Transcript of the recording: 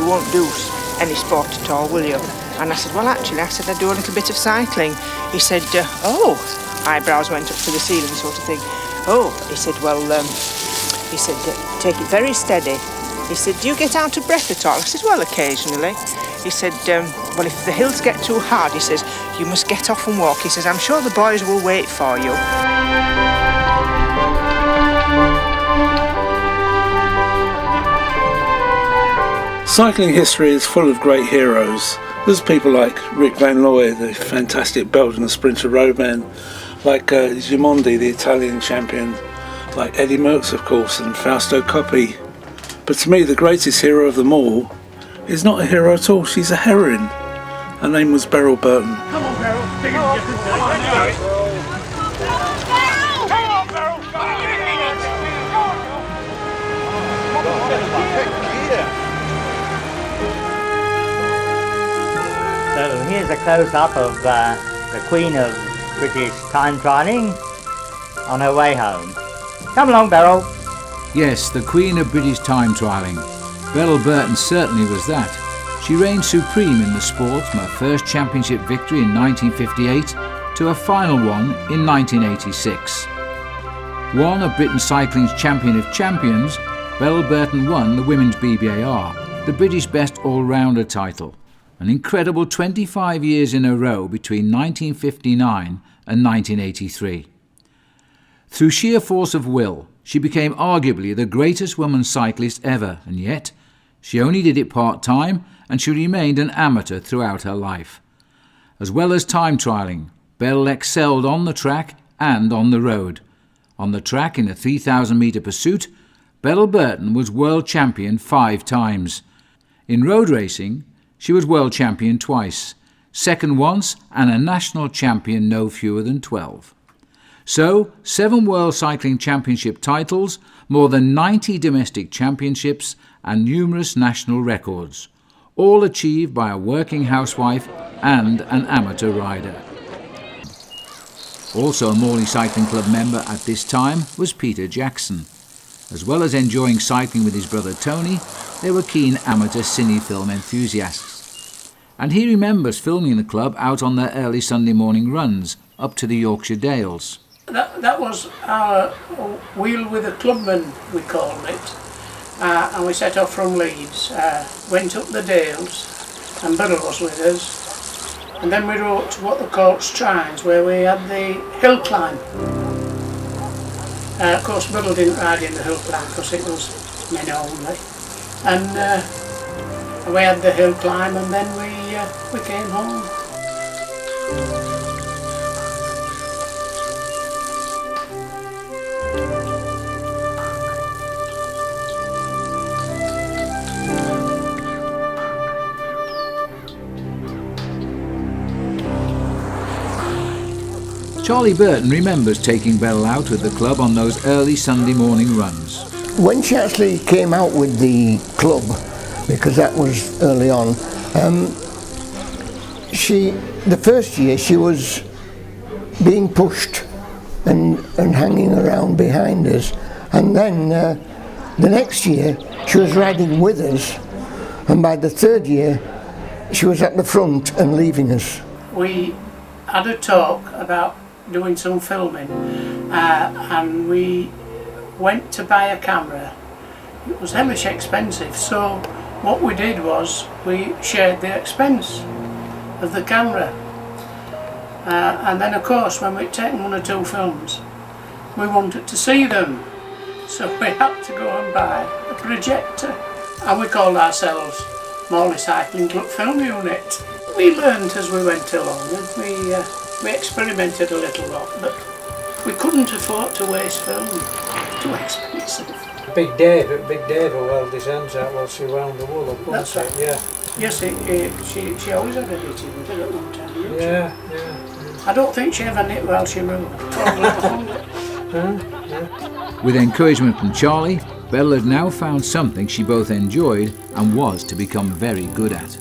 won't do any sport at all, will you? And I said, well, actually, I said, I do a little bit of cycling. He said, oh, eyebrows went up to the ceiling sort of thing. Oh, he said, well, he said, take it very steady. He said, do you get out of breath at all? I said, well, occasionally. He said, well, if the hills get too hard, he says, you must get off and walk. He says, I'm sure the boys will wait for you. Cycling history is full of great heroes. There's people like Rick Van Looy, the fantastic Belgian sprinter roadman, like Gimondi, the Italian champion, like Eddie Merckx, of course, and Fausto Coppi. But to me, the greatest hero of them all is not a hero at all, she's a heroine. Her name was Beryl Burton. Come on, Beryl. Come on, Beryl. So here's a close-up of the Queen of British time trialling on her way home. Come along, Beryl. Yes, the Queen of British time trialling. Beryl Burton certainly was that. She reigned supreme in the sport from her first championship victory in 1958 to her final one in 1986. One of Britain's cycling's champion of champions, Beryl Burton won the Women's BBAR, the British Best All-Rounder title, an incredible 25 years in a row between 1959 and 1983. Through sheer force of will, she became arguably the greatest woman cyclist ever, and yet she only did it part-time and she remained an amateur throughout her life. As well as time trialling, Beryl excelled on the track and on the road. On the track in the 3,000-metre pursuit, Beryl Burton was world champion 5 times. In road racing, she was world champion twice, second once and a national champion no fewer than 12. So, 7 World Cycling Championship titles, more than 90 domestic championships and numerous national records, all achieved by a working housewife and an amateur rider. Also a Morley Cycling Club member at this time was Peter Jackson. As well as enjoying cycling with his brother Tony, they were keen amateur cine film enthusiasts. And he remembers filming the club out on their early Sunday morning runs up to the Yorkshire Dales. That was our wheel with a clubman, we called it, and we set off from Leeds, went up the Dales, and Beryl was with us, and then we rode to what they called Strines, where we had the hill climb. Of course, Beryl didn't ride in the hill climb because it was men only, and we had the hill climb, and then we came home. Charlie Burton remembers taking Beryl out with the club on those early Sunday morning runs. When she actually came out with the club, because that was early on, the first year she was being pushed and hanging around behind us, and then the next year she was riding with us, and by the third year she was at the front and leaving us. We had a talk about doing some filming, and we went to buy a camera. It was hellish expensive, so what we did was we shared the expense of the camera, and then of course when we'd taken 1 or 2 films we wanted to see them, so we had to go and buy a projector, and we called ourselves Morley Cycling Club Film Unit. We learned as we went along, and we experimented a little lot, but we couldn't afford to waste film. Too expensive. Big Dave will weld his hands out while she wound the wool up. That's right. Yeah. Yes, she always had editing with it at one time. Didn't Yeah. I don't think she ever knit while she rode. With encouragement from Charlie, Beryl had now found something she both enjoyed and was to become very good at.